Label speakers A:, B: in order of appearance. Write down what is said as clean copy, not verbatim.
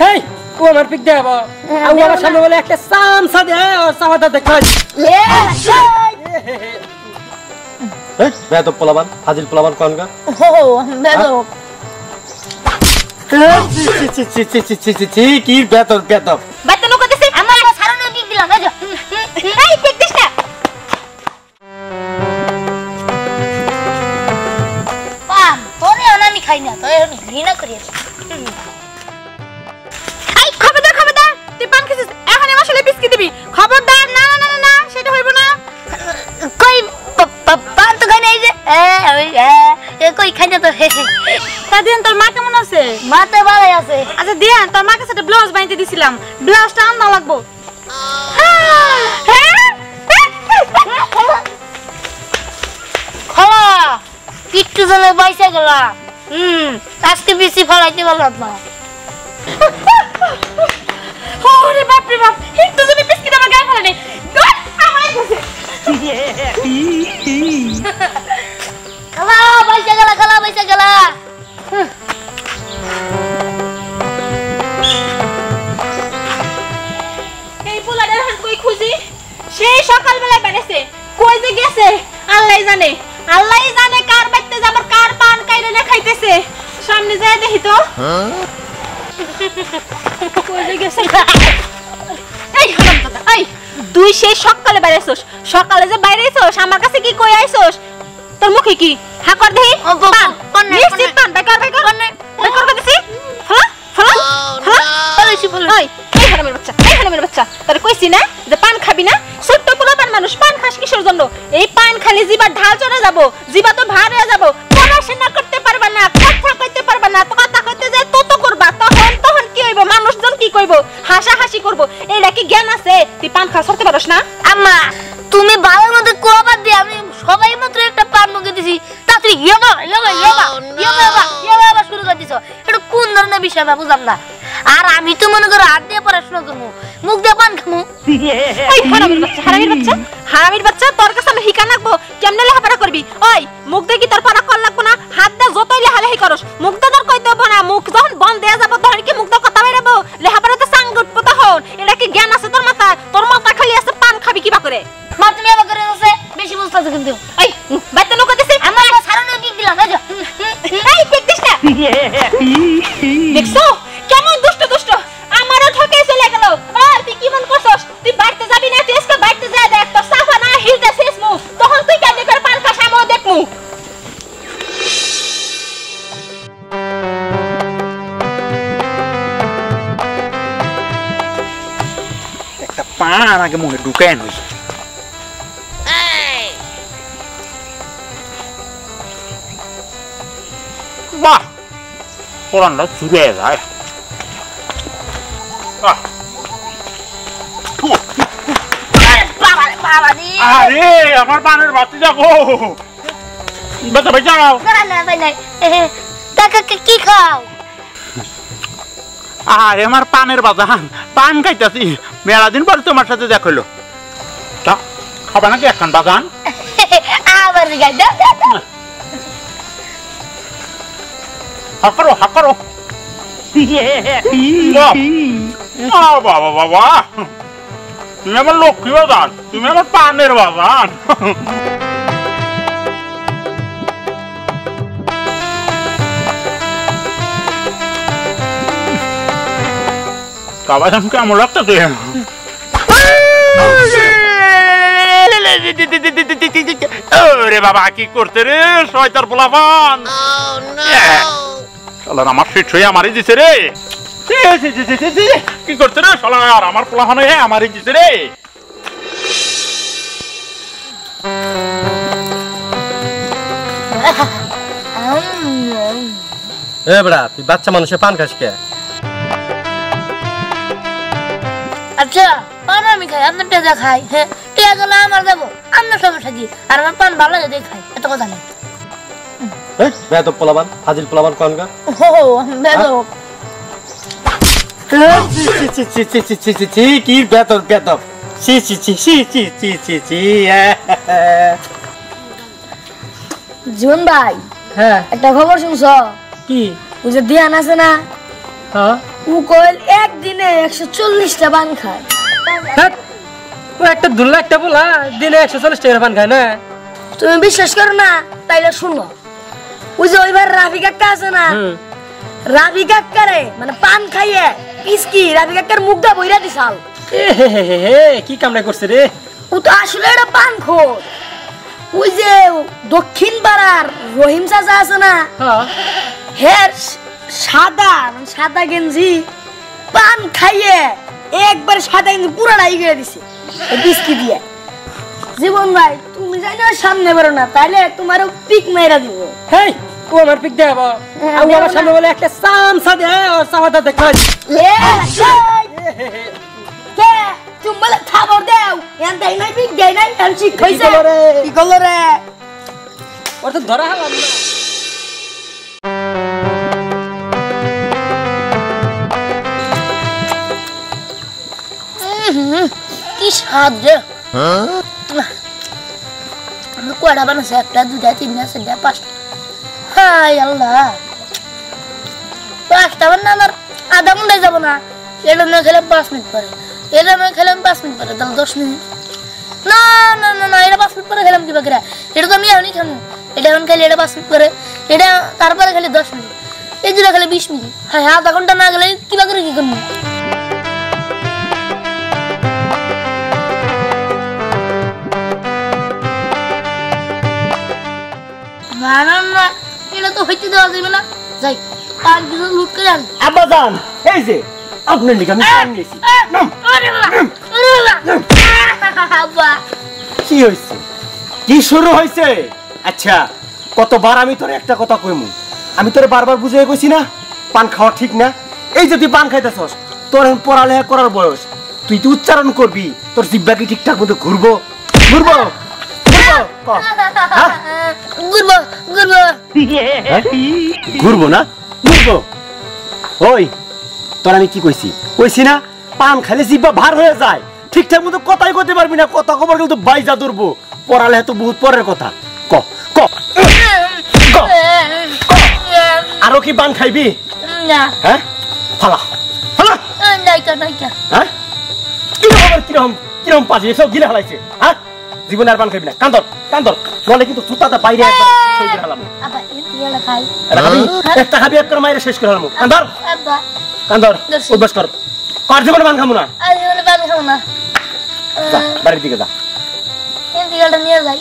A: হেই ও আমার পিক দেব আমার সামনে বলে একটা সামসা দে আর সামাদা দেখাই এই বেদ পোলাবান হাজির পোলাবান কোনগা
B: ও বেদ
A: কি বেতর বেতর
B: বেতন কইতেছি আমার সারানো পিক দিলাম এই পিক দিস না পান তোরে আমি খাই না তো ঘৃণা করি এই খবরদার তুই পান খেছিস এখন আমার শালে বিস্কিট দিবি খবরদার না না না না সেটা হইব না কই পান তো খাই নাই যে এ কই খাই না তো তা দিন তোর মা কেমন আছে মা তো ভালোই আছে আচ্ছা দিন তোর মাকে একটা ব্লাউজ বানাইতে দিছিলাম ব্লাউজটা আনতে লাগবো খালা একটু জলে বাইসা গেলা আজকে বেশি ফলাইতে পারলাম না ওরে বাপ রে বাপ একটু জলে বিস্কিট আমার গায়ে ফেলে নেই আমার কাছে খালা বাইসা গেলা এই পোলাটার হাত কই খুঁজি সেই সকালবেলা বেরেছে কই যে গেছে আল্লাহই জানে কার বাইতে যাবার কার পান কাইরে না খাইতেছে সামনে যায় দেখি তো কই যে গেছে এই হারামজাদা এই তুই সেই সকালে বেরেছস সকালে যে বাইরেছস আমার কাছে কি কই আইছস তোর মুখে কি হাকর দেহি পান নিশ্চিত পান বেকার কইতেছি বলেছি বল এই হারামের বাচ্চা তোর কইছি না যে পান খাবি না ছোট্ট পোলাপান মানুষ পান খাস কিসের জন্য এই পান খালি জিবার ঢাল চড়ে যাব জিবা তো ভার হয়ে যাব পড়াশোনা করতে পারবা না কথা কইতে পারবা না কথা কইতে যায় তো করবা তখন কি হইব মানুষজন কি কইব হাসাহাসি করব এইটা কি জ্ঞান আছে তুই পান খা করতে পারছ না আম্মা তুমি ভালোর মধ্যে কোবাদ দি আমি সবাই মাত্র একটা পান মুখে দিছি তা তুই ইয়াবা শুরু করে দিছো এটা কোন ধরনের বিষয় আমি বুঝলাম না আর আমি তো মনে করো হাত দিয়ে পড়াশোনা করবো মুখ দিয়ে পান খামু ওই হারামির বাচ্চা তোর কাছে আমি হিকা নাকবো কেমনে লেখাপড়া করবি ওই মুখ দিয়ে কি তোর পড়া কর লাগবো না হাত দিয়ে যতই লেখালেখি করস মুখ দিয়ে তোর কইতে হবো না মুখ যখন বন্ধ দেয়া যাবো তখন কি মুখ দিয়ে কথা বেরাবো লেখাপড়া তো সাঙ্গ উঠবো তখন এটা কি জ্ঞান আছে তোর মাথা খালি আছে পান খাবি কিবা করে মা তুমি আবার করে আছে বেশি বুঝতাছ কিন্তু এই বেতন কইতেছি আমার সারানো পিক দিলাম এই পিক দিস না দেখছো কেমন দুষ্ট আমারও ঠকে চলে গেল আর তুই কি মন করছস তুই বাইতে যাবি না তুই আজকে বাইতে যা দেখ তোর সাফা না হিলতে শেষ মু তখন তুই কেন করে পান খাস আমও দেখমু
C: একটা পান আগে মুখে ঢুকায় নই বাহ পোড়ানটা চুরে যায় আরে আমার পানের বাতি যাবো বাচ্চা ভাই যাও
B: কি খাও
C: আরে আমার পানের বাজান পান খাইতাছি মেলা দিন পর তোমার সাথে দেখা হইলো খাবা নাকি এখন বাজান
B: আবার
C: হাকারো বাবা বাবা তুমি আমার লক্ষ্মী বাজান তুমি আমার পানের বাজান কাবাজান কেমন লাগতেছে ওরে বাবা কি করতে রে শয়তার পোলাপান শালার আমার শীত হয়ে আমারই দিছে রে কি করতে রে শালার আমার পোলাপান হয়ে আমারই দিছে রে
A: এ বড়া তুই বাচ্চা মানুষে পান খাস কে
B: আচ্ছা পান আমি খাই আপনার টেজা খাই হ্যাঁ টেজা না আমার দেবো আপনার সমস্যা কি আর আমার পান ভালো লাগে খাই এত কথা নেই
A: এই বেদ পোলাবান হাজির পোলাবান কোনগা
B: ও বেদ
A: কি বেতর বেতর
B: জীবন ভাই
A: হ্যাঁ
B: একটা খবর শুনছ
A: কি
B: ওই যে ধ্যান আছে না
A: হ্যাঁ
D: ও কইল একদিনে 140টা পান খায়।
A: হ্যাঁ ও একটা দুল্লা একটা বলা দিনে 140 টাকার পান খায় না।
D: তুমি বিশ্বাস করো না তাইলে শুনো, ওই যে ওইবার রাফি কাকা আছে না, রাফি কাকারে মানে পান খাইয়ে পিসকি রাফি কাকার মুখটা বইরা দিছাল।
A: কি কামড়া করছে রে?
D: ও তো আসলে একটা পান খোর। ওই যে দক্ষিণ পাড়ার রহিম চাচা আছে না, হের সাদা মানে সাদা গেঞ্জি পান খাইয়ে একবার সাদা গেঞ্জি পুরাটাই গিয়ে দিছে বিস্কি দিয়ে। জীবন ভাই তুমি জানো সামনে বেরো না তাইলে তোমারও পিক মেরা দিব।
A: হেই ও আমার পিক দেব আর আমার সামনে বলে একটা সামসা দে আর সামাটা দেখা
D: লে কে তুমি বলে খাবার দাও এন দেই নাই পিক দেই নাই এন শিখ কইছে কি করলো রে?
A: ওর তো ধরা হলাম না।
D: কি স্বাদ রে! কয়টা বানাচ্ছে? একটা দুটা তিনটা চারটা পাঁচটা। হাই আল্লাহ, পাঁচটা বান্না আমার আধা ঘন্টায় যাবো না। এটা না খেলাম 5 মিনিট পরে, এটা না খেলাম 5 মিনিট পরে, তাহলে 10 মিনিট। না না না না, এটা 5 মিনিট পরে খেলাম কিবা করে? এটা তো আমি এখনই খাবো। এটা এখন খেলে এটা 5 মিনিট পরে, এটা তারপরে খেলে 10 মিনিট, এই দুটা খেলে 20 মিনিট। হ্যাঁ আধা ঘন্টা না গেলে কিবা করে কি করবো? না না না, এটা তো হইতে দেওয়া যাবে না। যাই আর কিছু লুট করে আন।
E: আব্বাজান এই যে আপনার লিখে আমি পান নিয়েছি।
D: আব্বা
E: কি হয়েছে? কি শুরু হয়েছে? আচ্ছা কতবার আমি তোর একটা কথা কইমু, আমি তোরে বারবার বুঝাই কইছি না পান খাওয়া ঠিক না। এই যে তুই পান খাইতেছস, তোর এখন পড়ালেখা করার বয়স, তুই তো উচ্চারণ করবি, তোর জিহ্বা কি ঠিকঠাক মতো ঘুরবো? ঘুরবো
D: ঘুরবো ঘুরবো
E: ঘুরবো না ঘুরবো? ওই তোর আমি কি কইছি? কইছি না পান খাইলে জিহ্বা ভার হয়ে যায়, ঠিকঠাক মতো কথাই কইতে পারবি না। কথা কবার কিন্তু বাইজা ধরবো। পড়ালেখা তো বহুত পরের কথা। ক ক আরো কি পান খাইবি?
D: না
E: হ্যাঁ ফালা ফালা।
D: নাইকা নাইকা।
E: হ্যাঁ কিরকম কিরকম পাজি সব গিলে হালাইছে। হ্যাঁ জীবনে আর পান খাইবি না। কান্দর কান্দর বলে কিন্তু জুতাটা বাইরে সেই করে হালাম।
D: আব্বা এটা খাই।
E: একটা খাবি একটা মাইরে শেষ করে হালাম। কান্দর
D: আব্বা
E: কান্দর অভ্যাস কর। কার জীবনে পান খাবো না।
D: আজ জীবনে পান খাবো না।
E: যা বাড়ির দিকে যা।
D: এদিকে নিয়ে যাই।